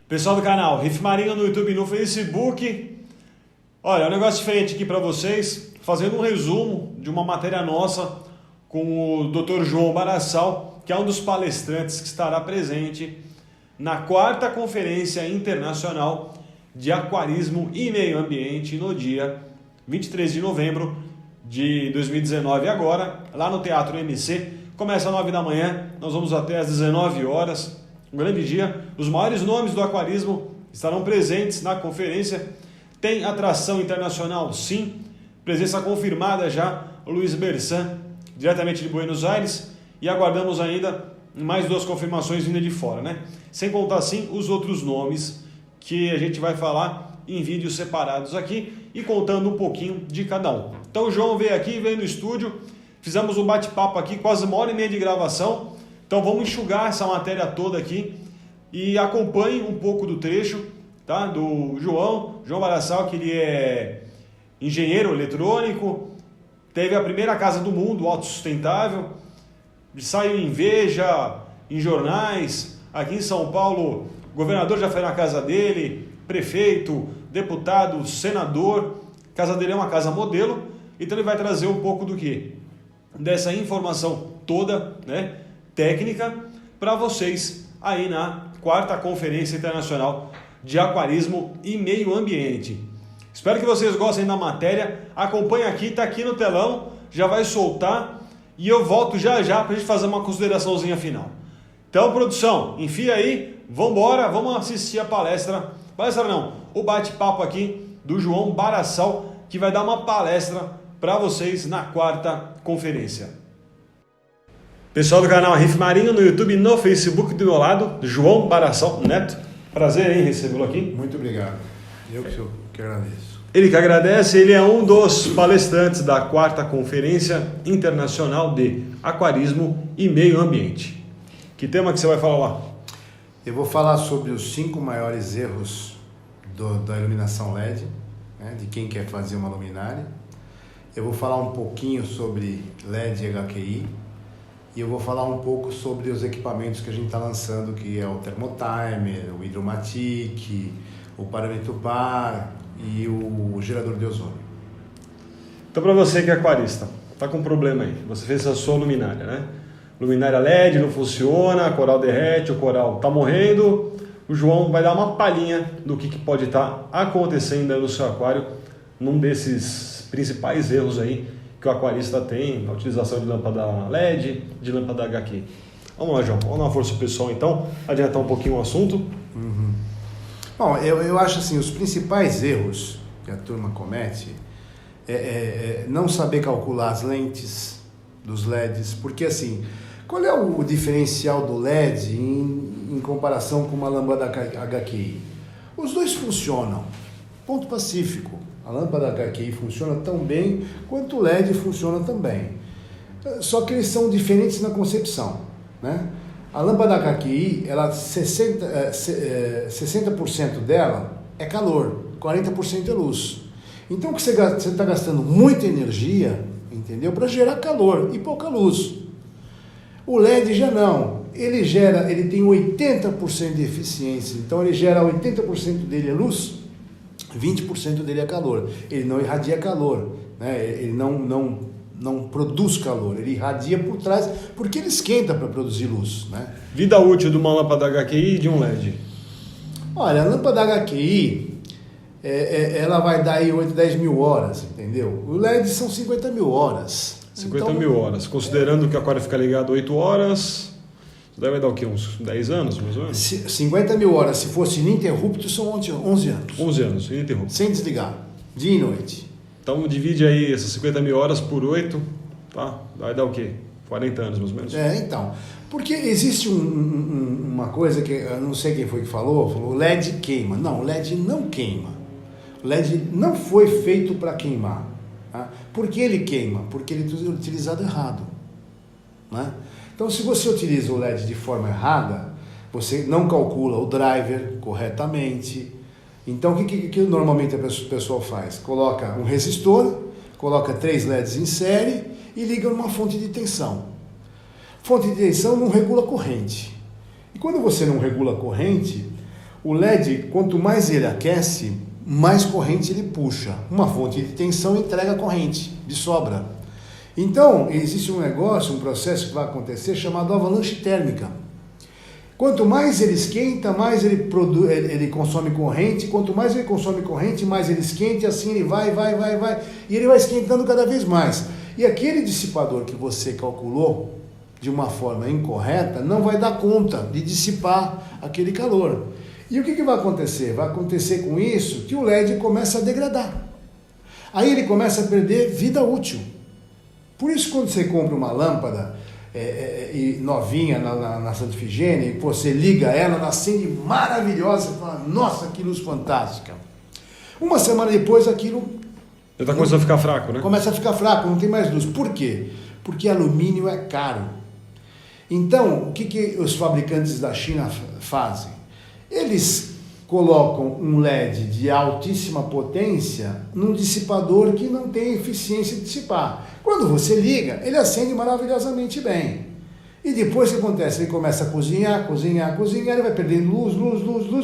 Pessoal do canal Riff Marinho no YouTube e no Facebook. Olha, um negócio diferente aqui para vocês, fazendo um resumo de uma matéria nossa com o Dr. João Barassal, que é um dos palestrantes que estará presente na 4ª Conferência Internacional de Aquarismo e Meio Ambiente no dia 23 de novembro de 2019 agora, lá no Teatro MC. Começa às 9 da manhã, nós vamos até às 19 horas. Um grande dia. Os maiores nomes do aquarismo estarão presentes na conferência. Tem atração internacional? Sim. Presença confirmada já, Luiz Bersan, diretamente de Buenos Aires. E aguardamos ainda mais 2 confirmações vindas de fora, né? Sem contar, sim, os outros nomes que a gente vai falar em vídeos separados aqui e contando um pouquinho de cada um. Então o João veio aqui, veio no estúdio, fizemos um bate-papo aqui, quase 1h30 de gravação. Então vamos enxugar essa matéria toda aqui e acompanhe um pouco do trecho, tá? Do João Barassal, que ele é engenheiro eletrônico, teve a primeira casa do mundo autossustentável, saiu em Veja, em jornais, aqui em São Paulo, o governador já foi na casa dele, prefeito, deputado, senador, a casa dele é uma casa modelo, então ele vai trazer um pouco do quê? Dessa informação toda, né? Técnica para vocês aí na 4ª Conferência Internacional de Aquarismo e Meio Ambiente. Espero que vocês gostem da matéria. Acompanhe aqui, está aqui no telão, já vai soltar e eu volto já já para a gente fazer uma consideraçãozinha final. Então, produção, enfia aí, vamos embora, vamos assistir a palestra. Palestra não, o bate-papo aqui do João Barassal, que vai dar uma palestra para vocês na 4ª Conferência. Pessoal do canal Riff Marinho no YouTube e no Facebook, do meu lado, João Barassal Neto. Prazer em recebê-lo aqui. Muito obrigado. Eu que agradeço. Ele que agradece, ele é um dos palestrantes da 4ª Conferência Internacional de Aquarismo e Meio Ambiente. Que tema que você vai falar lá? Eu vou falar sobre os 5 maiores erros da iluminação LED, né, de quem quer fazer uma luminária. Eu vou falar um pouquinho sobre LED e HQI. E eu vou falar um pouco sobre os equipamentos que a gente está lançando, que é o Thermotimer, o Hidromatic, o parâmetro par e o gerador de ozônio. Então, para você que é aquarista, está com um problema aí, você fez a sua luminária, né? Luminária LED não funciona, a coral derrete, o coral está morrendo. O João vai dar uma palhinha do que pode estar acontecendo aí no seu aquário, num desses principais erros aí que o aquarista tem, a utilização de lâmpada LED, de lâmpada HQ. Vamos lá, João, vamos dar uma força pessoal então, adiantar um pouquinho o assunto. Bom, eu acho assim, os principais erros que a turma comete é não saber calcular as lentes dos LEDs, porque assim, qual é o diferencial do LED em comparação com uma lâmpada HQI? Os dois funcionam, ponto pacífico. A lâmpada HQI funciona tão bem quanto o LED funciona também. Só que eles são diferentes na concepção, né? A lâmpada HQI, 60% dela é calor, 40% é luz. Então você está gastando muita energia, entendeu? Para gerar calor e pouca luz. O LED já não. Ele tem 80% de eficiência, então ele gera 80% dele é luz, 20% dele é calor. Ele não irradia calor, né? Ele não produz calor, ele irradia por trás, porque ele esquenta para produzir luz, né? Vida útil de uma lâmpada HQI e de um LED? Olha, a lâmpada HQI, ela vai dar aí 8, 10 mil horas, entendeu? O LED são 50 mil horas. 50 mil horas, considerando que o aquário fica ligado 8 horas... Daí vai dar o quê? Uns 10 anos, mais ou menos? 50 mil horas, se fosse ininterrupto, são 11 anos. 11 anos, ininterrupto. Sem desligar, dia e noite. Então divide aí essas 50 mil horas por 8, tá? Vai dar o quê? 40 anos, mais ou menos? Então. Porque existe uma coisa que eu não sei quem foi que falou, LED queima. Não, o LED não queima. O LED não foi feito para queimar. Tá? Por que ele queima? Porque ele é utilizado errado. Né? Então, se você utiliza o LED de forma errada, você não calcula o driver corretamente. Então, o que normalmente a pessoa faz? Coloca um resistor, coloca 3 LEDs em série e liga numa fonte de tensão. fonte de tensão não regula a corrente. E quando você não regula a corrente, o LED, quanto mais ele aquece, mais corrente ele puxa. Uma fonte de tensão entrega corrente, de sobra. Então, existe um negócio, um processo que vai acontecer chamado avalanche térmica. Quanto mais ele esquenta, mais ele consome corrente. Quanto mais ele consome corrente, mais ele esquenta, e assim ele vai. E ele vai esquentando cada vez mais. E aquele dissipador que você calculou de uma forma incorreta não vai dar conta de dissipar aquele calor. E o que vai acontecer? Vai acontecer com isso que o LED começa a degradar. Aí ele começa a perder vida útil. Por isso, quando você compra uma lâmpada novinha na Santa Ifigênia, e você liga ela acende maravilhosa, você fala, nossa, que luz fantástica. Uma semana depois, aquilo... Já está começando a ficar fraco, né? Começa a ficar fraco, não tem mais luz. Por quê? Porque alumínio é caro. Então, o que os fabricantes da China fazem? Eles colocam um LED de altíssima potência num dissipador que não tem eficiência de dissipar. Quando você liga, ele acende maravilhosamente bem. E depois o que acontece? Ele começa a cozinhar, ele vai perdendo luz,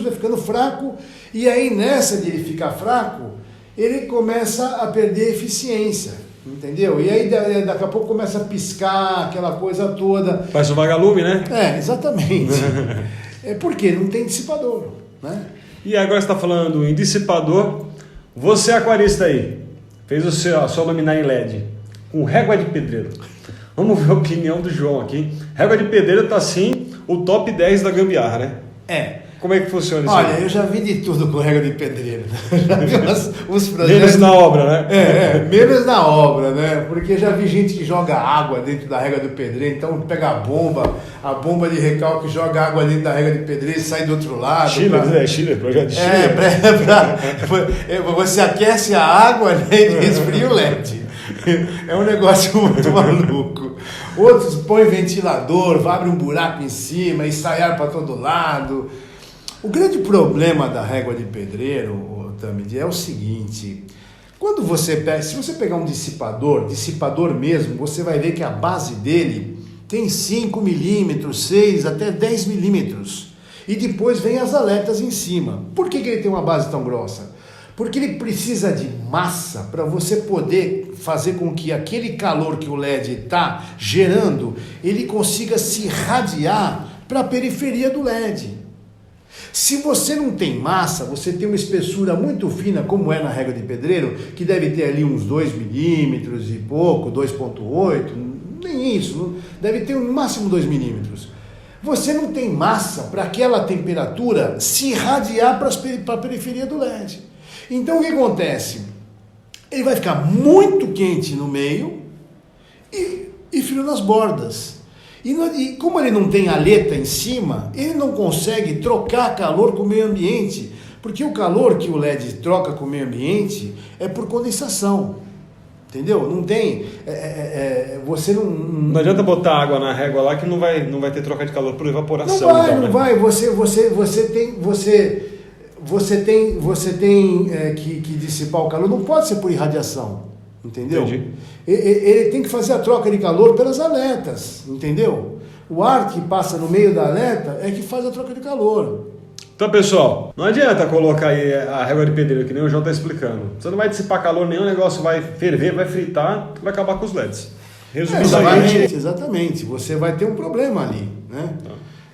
vai ficando fraco, e aí nessa de ele ficar fraco, ele começa a perder eficiência, entendeu? E aí daqui a pouco começa a piscar, aquela coisa toda. Faz um vagalume, né? Exatamente. Porque não tem dissipador, né? E agora você está falando em dissipador. Você, aquarista aí, fez a sua luminária em LED com régua de pedreiro. Vamos ver a opinião do João aqui. Régua de pedreiro está sim o top 10 da gambiarra, né? Como é que funciona isso? Olha, eu já vi de tudo com régua de pedreiro. Já vi uns projetos... Menos na obra, né? Menos na obra, né? Porque já vi gente que joga água dentro da régua do pedreiro, então pega a bomba de recalque, joga água dentro da régua de pedreiro e sai do outro lado. Chile, projeto de Chile. Você aquece a água, né, e esfria o LED. É um negócio muito maluco. Outros põem ventilador, abre um buraco em cima e sai ar para todo lado. O grande problema da régua de pedreiro, Tamid, é o seguinte: se você pegar um dissipador mesmo, você vai ver que a base dele tem 5 milímetros, 6 até 10 milímetros. E depois vem as aletas em cima. Por que ele tem uma base tão grossa? Porque ele precisa de massa para você poder fazer com que aquele calor que o LED está gerando, ele consiga se irradiar para a periferia do LED. Se você não tem massa, você tem uma espessura muito fina, como é na régua de pedreiro, que deve ter ali uns 2 milímetros e pouco, 2,8, nem isso, deve ter no máximo 2 milímetros. Você não tem massa para aquela temperatura se irradiar para a periferia do LED. Então o que acontece? Ele vai ficar muito quente no meio e frio nas bordas. E como ele não tem aleta em cima, ele não consegue trocar calor com o meio ambiente, porque o calor que o LED troca com o meio ambiente é por condensação, entendeu? Não tem, você não... Não adianta botar água na régua lá que não vai ter troca de calor por evaporação. Não vai, você tem que dissipar o calor, não pode ser por irradiação. Entendeu? Entendi. Ele tem que fazer a troca de calor pelas aletas, entendeu? O ar que passa no meio da aleta é que faz a troca de calor. Então, pessoal, não adianta colocar aí a régua de pedreiro, que nem o João está explicando. Você não vai dissipar calor nenhum, o negócio vai ferver, vai fritar, vai acabar com os LEDs. Resumidamente, exatamente. Você vai ter um problema ali, né?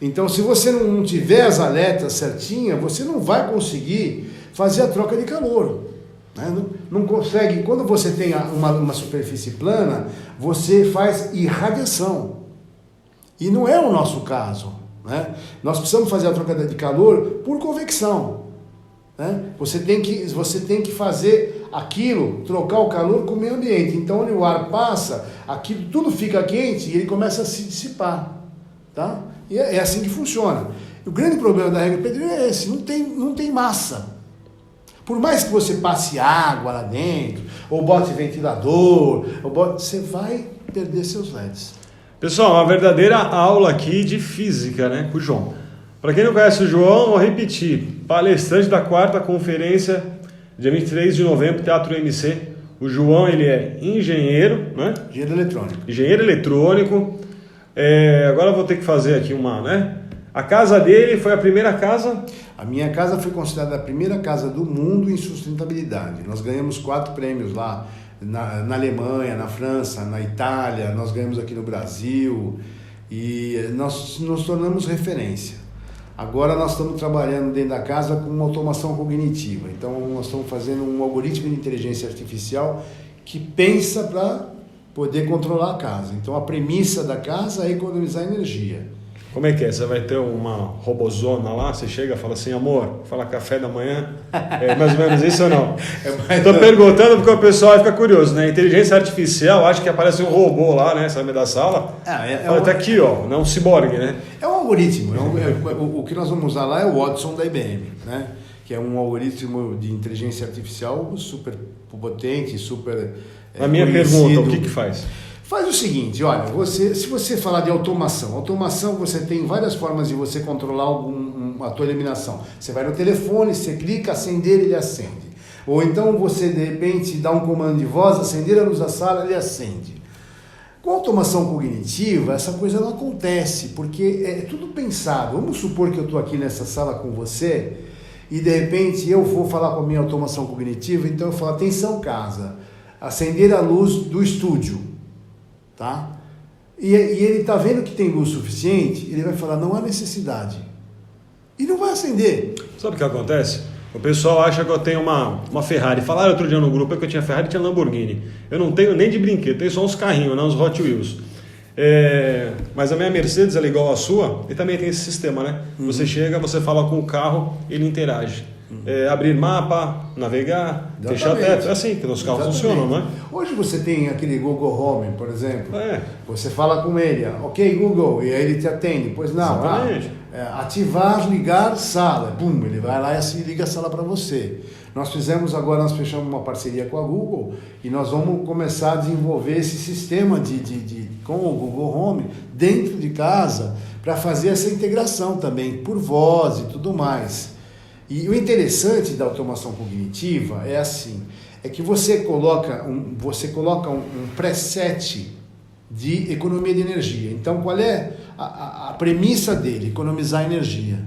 Então, se você não tiver as aletas certinhas, você não vai conseguir fazer a troca de calor. Não consegue. Quando você tem uma superfície plana, você faz irradiação. E não é o nosso caso, né? Nós precisamos fazer a troca de calor por convecção, né? Você tem que fazer aquilo, trocar o calor com o meio ambiente. Então, onde o ar passa, aquilo tudo fica quente e ele começa a se dissipar, tá? E é assim que funciona. O grande problema da régua de pedreiro é esse: não tem massa. Por mais que você passe água lá dentro, ou bote ventilador, você vai perder seus LEDs. Pessoal, uma verdadeira aula aqui de física, né, com o João. Para quem não conhece o João, vou repetir: palestrante da 4ª conferência, dia 23 de novembro, Teatro MC. O João, ele é engenheiro, né? Engenheiro eletrônico. Engenheiro eletrônico. Agora eu vou ter que fazer aqui uma, né? A casa dele foi a primeira casa... A minha casa foi considerada a primeira casa do mundo em sustentabilidade. Nós ganhamos 4 prêmios lá na Alemanha, na França, na Itália, nós ganhamos aqui no Brasil e nós nos tornamos referência. Agora nós estamos trabalhando dentro da casa com uma automação cognitiva. Então nós estamos fazendo um algoritmo de inteligência artificial que pensa para poder controlar a casa. Então a premissa da casa é economizar energia. Como é que é? Você vai ter uma robozona lá, você chega e fala assim, amor, fala café da manhã, é mais ou menos isso ou não? Estou perguntando porque o pessoal fica curioso, né? Inteligência artificial, acho que aparece um robô lá, né? Sabe, da sala. Tá aqui, ó, não é um ciborgue, né? É um algoritmo. O que nós vamos usar lá é o Watson da IBM, né? Que é um algoritmo de inteligência artificial super potente, super A minha pergunta, o que faz? Faz o seguinte, olha, se você falar de automação, você tem várias formas de você controlar a tua iluminação. Você vai no telefone, você clica, acender, ele acende. Ou então você, de repente, dá um comando de voz, acender a luz da sala, ele acende. Com automação cognitiva, essa coisa não acontece, porque é tudo pensado. Vamos supor que eu estou aqui nessa sala com você e, de repente, eu vou falar com a minha automação cognitiva, então eu falo, atenção casa, acender a luz do estúdio. Tá? E ele está vendo que tem luz suficiente, ele vai falar, não há necessidade. E não vai acender. Sabe o que acontece? O pessoal acha que eu tenho uma Ferrari. Falaram outro dia no grupo que eu tinha Ferrari e tinha Lamborghini. Eu não tenho nem de brinquedo, tenho só uns carrinhos, né? Uns Hot Wheels. Mas a minha Mercedes é igual à sua e também tem esse sistema, né? Você chega, você fala com o carro, ele interage. Abrir mapa, navegar, fechar teto. É assim que os carros funcionam, não é? Hoje você tem aquele Google Home, por exemplo. Você fala com ele, ok Google, e aí ele te atende. Pois não, ativar, ligar, sala. Pum, ele vai lá e liga a sala para você. Nós fechamos uma parceria com a Google e nós vamos começar a desenvolver esse sistema com o Google Home dentro de casa para fazer essa integração também, por voz e tudo mais. E o interessante da automação cognitiva é assim, é que você coloca um preset de economia de energia. Então, qual é a premissa dele? Economizar energia.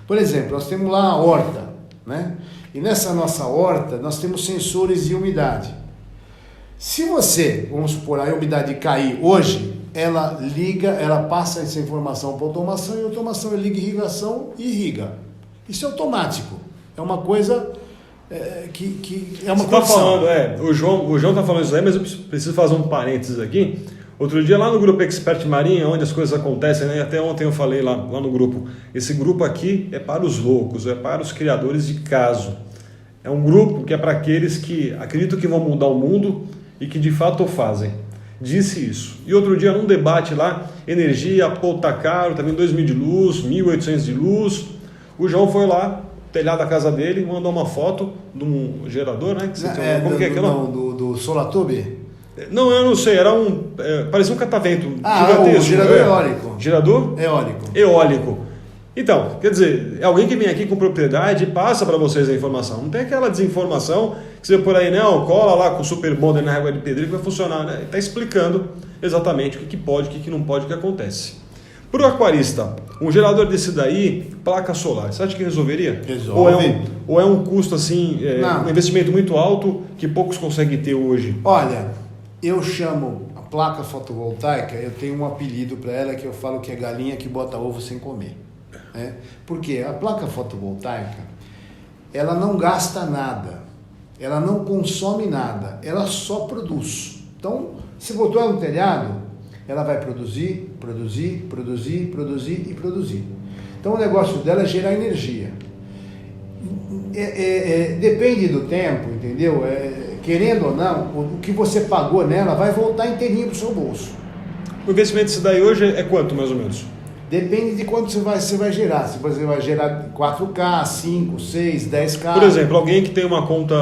Por exemplo, nós temos lá a horta, né? E nessa nossa horta, nós temos sensores de umidade. Se você, vamos supor, a umidade cair hoje, ela passa essa informação para a automação e a automação liga irrigação e irriga. Isso é automático. É uma coisa que é uma coisa. Você está falando, o João está falando isso aí, mas eu preciso fazer um parênteses aqui. Outro dia lá no grupo Expert Marinha, onde as coisas acontecem, né? Até ontem eu falei lá no grupo, esse grupo aqui é para os loucos, é para os criadores de caso. É um grupo que é para aqueles que acreditam que vão mudar o mundo e que de fato o fazem. Disse isso. E outro dia num debate lá, energia, pô, tá caro, também 2.000 de luz, 1.800 de luz. O João foi lá, telhado da casa dele, mandou uma foto de um gerador, né? Do Solatube? Não, eu não sei, parecia um catavento gigantesco. O gerador eólico. Gerador? Eólico. Então, quer dizer, é alguém que vem aqui com propriedade e passa para vocês a informação. Não tem aquela desinformação que você por aí, não, cola lá com o super bonder na água de pedreiro que vai funcionar, né? Está explicando exatamente o que pode, o que não pode, o que acontece. Para o aquarista, um gerador desse daí, placa solar, você acha que resolveria? Resolve. Ou é um custo assim, um investimento muito alto que poucos conseguem ter hoje? Olha, eu chamo a placa fotovoltaica, eu tenho um apelido para ela que eu falo que é galinha que bota ovo sem comer. Né? Porque a placa fotovoltaica, ela não gasta nada, ela não consome nada, ela só produz. Então, se botou ela no telhado, ela vai produzir. Então o negócio dela é gerar energia. Depende do tempo, entendeu? Querendo ou não, o que você pagou nela vai voltar inteirinho para o seu bolso. O investimento disso daí hoje é quanto, mais ou menos? Depende de quanto você vai gerar. Se você vai gerar 4K, 5, 6, 10K... Por exemplo, alguém que tem uma conta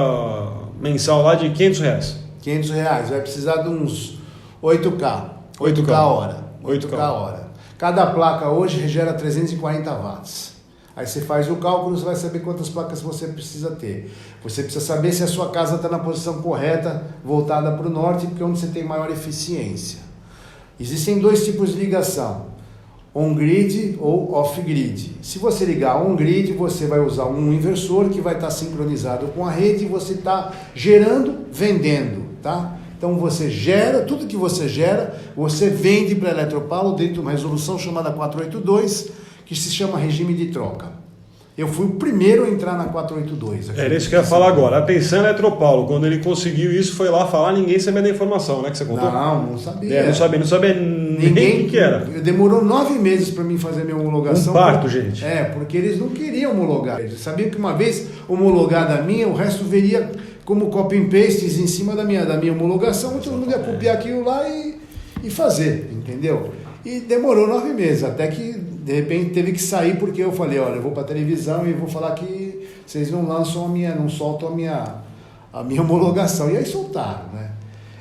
mensal lá de R$500. R$500, vai precisar de uns 8K. 8K hora. 8K hora. Cada placa hoje gera 340 watts. Aí você faz o cálculo, você vai saber quantas placas você precisa ter. Você precisa saber se a sua casa está na posição correta, voltada para o norte, porque é onde você tem maior eficiência. Existem dois tipos de ligação, on-grid ou off-grid. Se você ligar on-grid, você vai usar um inversor que vai estar sincronizado com a rede e você está gerando, vendendo, tá? Então você gera, tudo que você gera, você vende para a Eletropaulo dentro de uma resolução chamada 482, que se chama regime de troca. Eu fui o primeiro a entrar na 482. Era isso que eu ia falar agora. Atenção, Eletropaulo, quando ele conseguiu isso, foi lá falar, ninguém sabia da informação, né, que você contou? Não sabia. Não sabia nem o que era. Demorou 9 meses para mim fazer minha homologação. Um parto, gente. Porque eles não queriam homologar. Eles sabiam que uma vez homologada a minha, o resto veria como copy and pastes em cima da minha homologação, todo mundo ia copiar aquilo lá e fazer, entendeu? E demorou 9 meses, até que de repente teve que sair, porque eu falei, olha, eu vou para televisão e vou falar que vocês não lançam não soltam a minha homologação. E aí soltaram, né?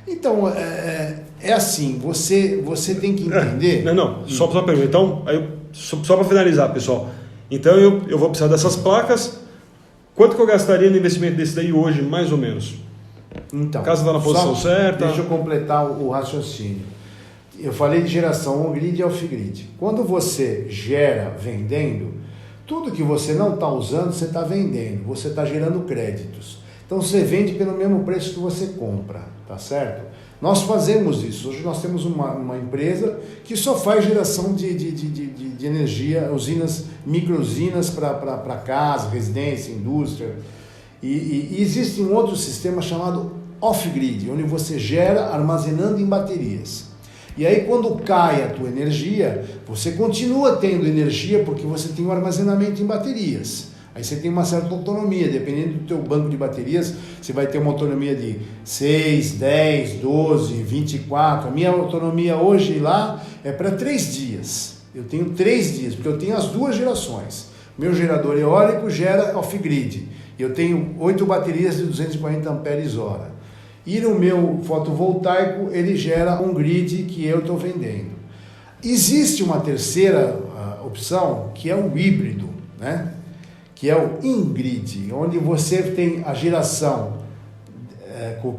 Então, é assim, você tem que entender... Só para perguntar. Então, só para finalizar, pessoal. Então, eu vou precisar dessas placas. Quanto que eu gastaria no investimento desse daí hoje, mais ou menos? Então, caso está na posição certa... Deixa eu completar o raciocínio. Eu falei de geração on-grid e off-grid. Quando você gera vendendo, tudo que você não está usando, você está vendendo. Você está gerando créditos. Então, você vende pelo mesmo preço que você compra, tá certo? Nós fazemos isso. Hoje nós temos uma empresa que só faz geração de energia, micro-usinas para casa, residência, indústria. E existe um outro sistema chamado off-grid, onde você gera armazenando em baterias. E aí quando cai a tua energia, você continua tendo energia porque você tem um armazenamento em baterias. Aí você tem uma certa autonomia, dependendo do teu banco de baterias, você vai ter uma autonomia de 6, 10, 12, 24. A minha autonomia hoje lá é para 3 dias. Eu tenho 3 dias, porque eu tenho as duas gerações. Meu gerador eólico gera off-grid. Eu tenho 8 baterias de 240 amperes-hora. E no meu fotovoltaico ele gera um grid que eu estou vendendo. Existe uma terceira opção, que é o híbrido, né? Que é o in-grid, onde você tem a geração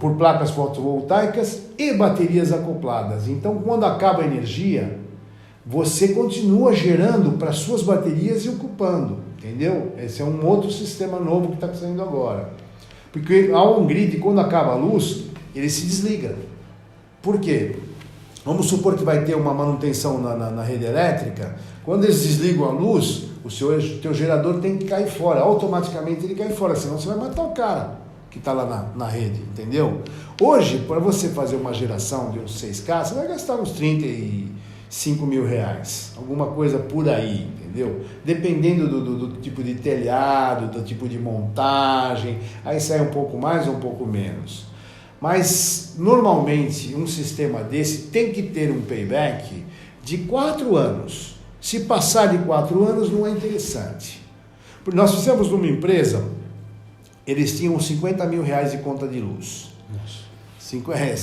por placas fotovoltaicas e baterias acopladas. Então, quando acaba a energia, você continua gerando para suas baterias e ocupando, entendeu? Esse é um outro sistema novo que está saindo agora. Porque a on-grid, quando acaba a luz, ele se desliga. Por quê? Vamos supor que vai ter uma manutenção na rede elétrica. Quando eles desligam a luz, teu gerador tem que cair fora. Automaticamente ele cai fora, senão você vai matar o cara que está lá na rede, entendeu? Hoje, para você fazer uma geração de uns 6K, você vai gastar uns 35 mil reais. Alguma coisa por aí, entendeu? Dependendo do tipo de telhado, do tipo de montagem, aí sai um pouco mais ou um pouco menos. Mas, normalmente, um sistema desse tem que ter um payback de 4 anos. Se passar de 4 anos, não é interessante. Nós fizemos numa empresa, eles tinham 50 mil reais de conta de luz.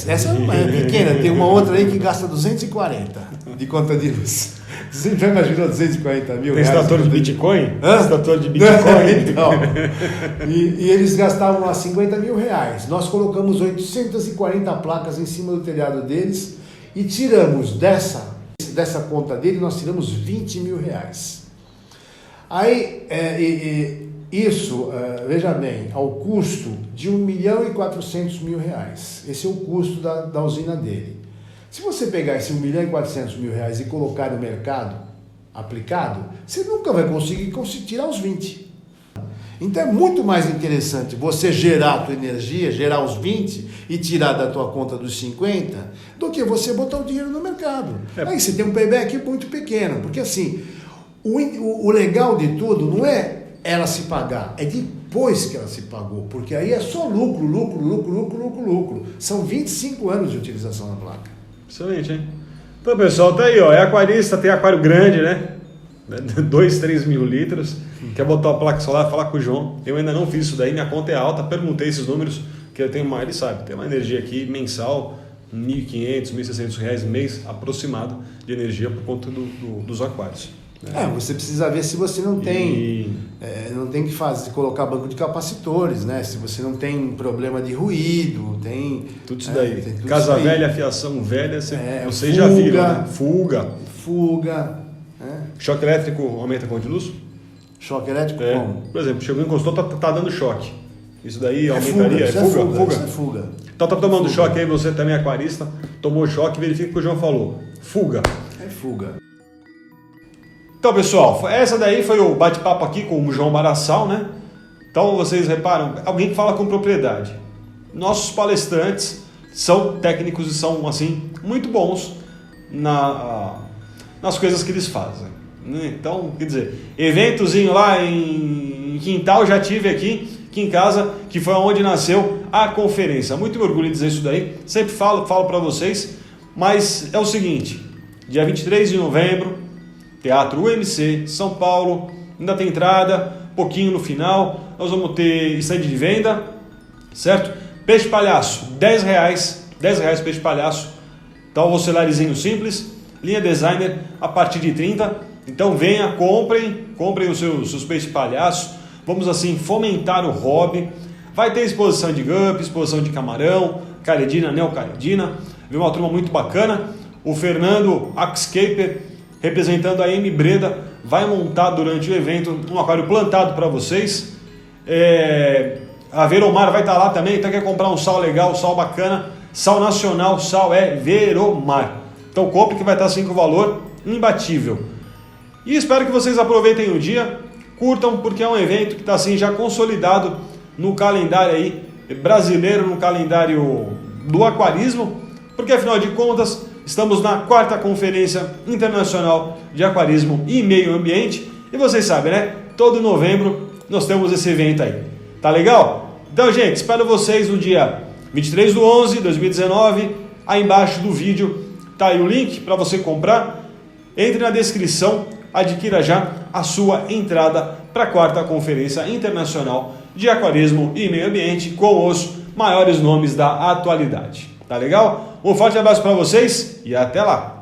Essa é pequena, tem uma outra aí que gasta 240 de conta de luz. Você já imaginou 240 mil reais? Tem extrator de Bitcoin? Extrator de Bitcoin? Então, e eles gastavam lá 50 mil reais. Nós colocamos 840 placas em cima do telhado deles e tiramos dessa conta dele, nós tiramos 20 mil reais. Aí, isso, veja bem, ao custo de 1.400.000 reais. Esse é o custo da usina dele. Se você pegar esse 1.400.000 reais e colocar no mercado aplicado, você nunca vai conseguir tirar os 20. Então é muito mais interessante você gerar a tua energia, gerar os 20 e tirar da tua conta dos 50, do que você botar o dinheiro no mercado. Aí você tem um payback muito pequeno, porque assim, o legal de tudo não é ela se pagar, é depois que ela se pagou, porque aí é só lucro. São 25 anos de utilização da placa. Excelente, hein? Então, pessoal, tá aí, ó, é aquarista, tem aquário grande, né? 2, 3 mil litros. Quer botar a placa solar, falar com o João. Eu ainda não fiz isso daí, minha conta é alta, perguntei esses números, que eu tenho mais, ele sabe, tem uma energia aqui mensal, R$ 1.500, R$ 1.600 mês aproximado de energia por conta dos aquários. Você precisa ver se você não tem, não tem que colocar banco de capacitores, né? Se você não tem problema de ruído, tem... Tudo isso daí. Tem tudo Casa isso aí. velha, fiação velha, vocês fuga, já viram, né? Fuga. Choque elétrico aumenta a conta de luz? Choque elétrico como? Por exemplo, chegou, encostou, tá dando choque. Isso daí Fuga. aumentaria? Isso é fuga. Então tá tomando choque aí, você também é aquarista, tomou choque, verifica o que o João falou. Fuga. É fuga. Então, pessoal, essa daí foi o bate-papo aqui com o João Barassal, né? Então, vocês reparam, alguém que fala com propriedade. Nossos palestrantes são técnicos e são, assim, muito bons nas coisas que eles fazem. Então, quer dizer, eventozinho lá em Quintal, já tive aqui em casa, que foi onde nasceu a conferência. Muito me orgulho de dizer isso daí, sempre falo para vocês, mas é o seguinte, dia 23 de novembro, Teatro UMC, São Paulo, ainda tem entrada, pouquinho no final, nós vamos ter stand de venda, certo? Peixe palhaço, R$10, peixe palhaço, então o celarizinho simples, linha designer a partir de 30, então venha, comprem os seus peixes palhaços, vamos assim fomentar o hobby, vai ter exposição de gup, exposição de camarão, caredina, neocaredina, vem uma turma muito bacana, o Fernando Axcaper, representando a M Breda, vai montar durante o evento um aquário plantado para vocês, a Veromar vai estar lá também, então quer comprar um sal legal, sal bacana, sal nacional, sal é Veromar, então compre que vai estar assim com valor imbatível. E espero que vocês aproveitem o dia, curtam, porque é um evento que está assim já consolidado no calendário aí brasileiro, no calendário do aquarismo, porque afinal de contas estamos na 4ª Conferência Internacional de Aquarismo e Meio Ambiente e vocês sabem, né? Todo novembro nós temos esse evento aí. Tá legal? Então, gente, espero vocês no dia 23/11/2019. Aí embaixo do vídeo tá aí o link para você comprar. Entre na descrição, adquira já a sua entrada para a 4ª Conferência Internacional de Aquarismo e Meio Ambiente com os maiores nomes da atualidade. Tá legal? Um forte abraço para vocês e até lá!